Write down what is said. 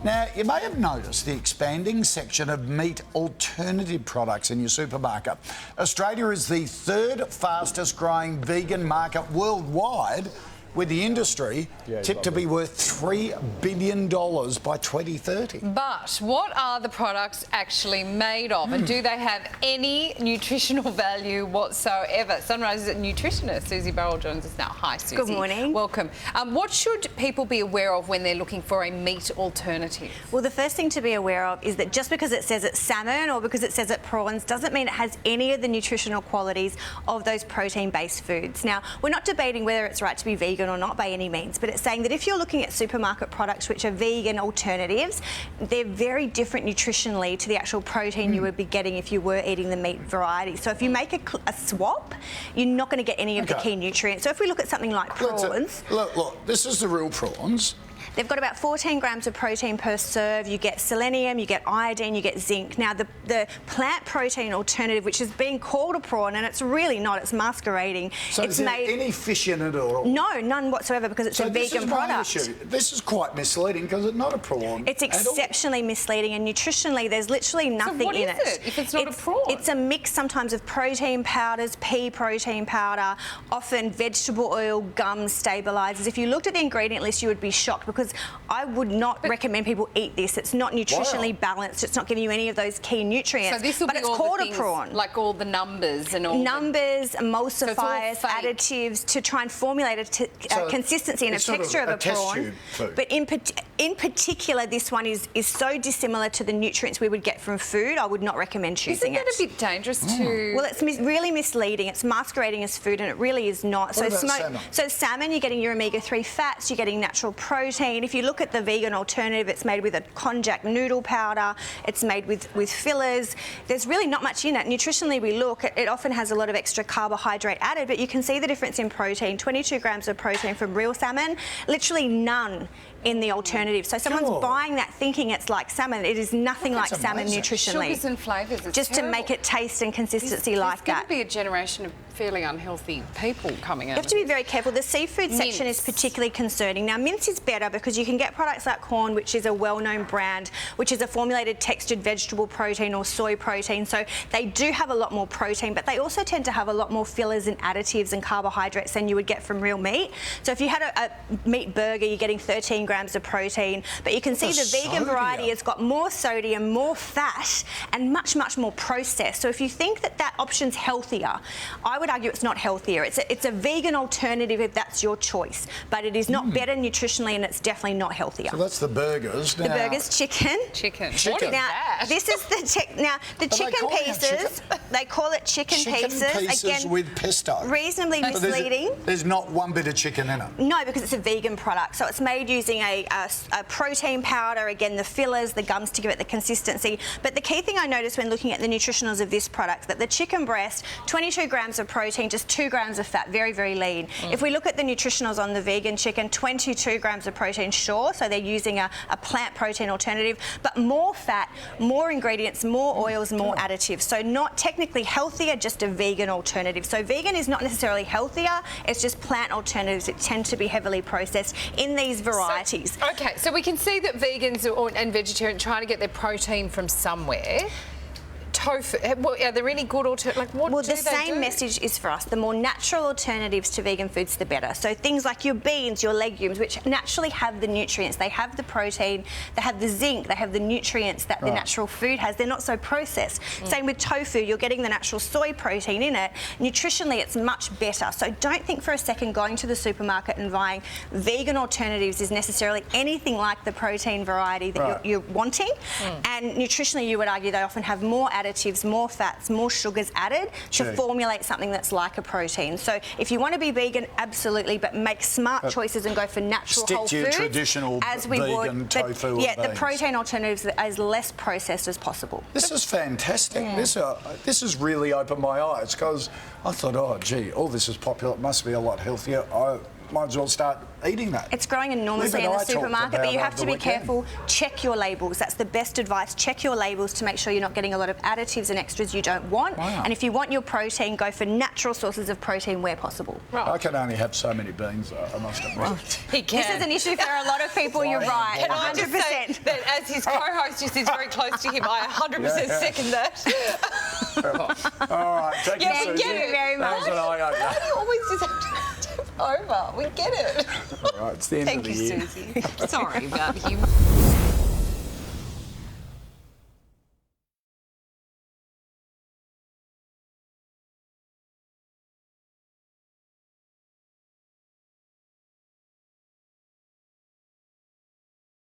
Now, you may have noticed the expanding section of meat alternative products in your supermarket. Australia is the third fastest growing vegan market worldwide, with the industry tipped to be worth $3 billion by 2030. But what are the products actually made of, and do they have any nutritional value whatsoever? Sunrise's nutritionist Susie Burrell joins us now. Hi, Susie. Good morning. Welcome. What should people be aware of when they're looking for a meat alternative? Well, the first thing to be aware of is that just because it says it's salmon or because it says it's prawns doesn't mean it has any of the nutritional qualities of those protein-based foods. Now, we're not debating whether it's right to be vegan or not by any means, but it's saying that if you're looking at supermarket products which are vegan alternatives, they're very different nutritionally to the actual protein you would be getting if you were eating the meat variety. So if you make a swap, you're not going to get any of the key nutrients. So if we look at something like prawns... Look, this is the real prawns. They've got about 14 grams of protein per serve. You get selenium, you get iodine, you get zinc. Now, the plant protein alternative, which is being called a prawn, and it's really not, it's masquerading. So is there any fish in it or...? No, none whatsoever, because it's a vegan product. Issue. This is quite misleading because it's not a prawn. It's exceptionally misleading, and nutritionally, there's literally nothing in it. So what is it if it's not a prawn? It's a mix sometimes of protein powders, pea protein powder, often vegetable oil, gums, stabilisers. If you looked at the ingredient list, you would be shocked, because I would not recommend people eat this. It's not nutritionally balanced. It's not giving you any of those key nutrients. So this will but be it's all called the things, a prawn. like all the numbers and all numbers, emulsifiers, so additives to try and formulate a consistency and a texture of a prawn. But in particular, this one is so dissimilar to the nutrients we would get from food. I would not recommend choosing it. Isn't that a bit dangerous to... Well, it's really misleading. It's masquerading as food, and it really is not. So salmon, you're getting your omega-3 fats, you're getting natural protein. If you look at the vegan alternative, it's made with a konjac noodle powder, it's made with fillers. There's really not much in it. Nutritionally, we look, it often has a lot of extra carbohydrate added, but you can see the difference in protein. 22 grams of protein from real salmon, literally none in the alternative. So someone's buying that thinking it's like salmon. It is nothing like salmon nutritionally. Sugars and flavours, just terrible. to make it taste and consistency like that. There's going to be a generation of fairly unhealthy people coming out. You have to be very careful. The seafood section is particularly concerning. Now, mince is better because you can get products like corn, which is a well-known brand, which is a formulated textured vegetable protein or soy protein. So they do have a lot more protein, but they also tend to have a lot more fillers and additives and carbohydrates than you would get from real meat. So if you had a meat burger, you're getting 13 grams of protein, but you can see the vegan variety has got more sodium, more fat, and much, much more processed. So if you think that that option's healthier, I would argue it's not healthier. It's a vegan alternative if that's your choice, but it is not better nutritionally, and it's definitely not healthier. So that's the burgers. The burgers, chicken. Chicken. Now, this is the chicken pieces. They call it chicken pieces. Again, with pesto. Reasonably misleading. There's not one bit of chicken in it. No, because it's a vegan product. So it's made using a protein powder, again, the fillers, the gums to give it the consistency. But the key thing I noticed when looking at the nutritionals of this product, that the chicken breast, 22 grams of protein, just 2 grams of fat, very, very lean. If we look at the nutritionals on the vegan chicken, 22 grams of protein, sure, so they're using a plant protein alternative, but more fat, more ingredients, more oils, more additives. So not technically healthier, just a vegan alternative. So vegan is not necessarily healthier, it's just plant alternatives that tend to be heavily processed in these varieties. Okay, so we can see that vegans and vegetarians trying to get their protein from somewhere. Tofu, are there any good alternatives? Like, what well, do the same message is for us. The more natural alternatives to vegan foods, the better. So things like your beans, your legumes, which naturally have the nutrients. They have the protein, they have the zinc, they have the nutrients that the natural food has. They're not so processed. Same with tofu, you're getting the natural soy protein in it. Nutritionally, it's much better. So don't think for a second going to the supermarket and buying vegan alternatives is necessarily anything like the protein variety that you're wanting. And nutritionally, you would argue they often have more additives, more fats, more sugars added to formulate something that's like a protein. So if you want to be vegan, absolutely, but make smart choices and go for natural whole Stick to your foods, traditional as we vegan would. tofu. The protein alternatives are as less processed as possible. This is fantastic. This has really opened my eyes, because I thought, oh gee, all this is popular, it must be a lot healthier. I might as well start eating that. It's growing enormously in the supermarket, but you have to be careful. Check your labels. That's the best advice. Check your labels to make sure you're not getting a lot of additives and extras you don't want. And if you want your protein, go for natural sources of protein where possible. I can only have so many beans, I must admit. This is an issue for a lot of people, you're right. 100%. as his co-host just is very close to him, I 100% second that. All right, take Yeah, it, we Susie. get it. very That was an eye-opener. Why do you always just have to tip over? We get it. All right, it's the end Thank of the you, year. Susie. Sorry about him.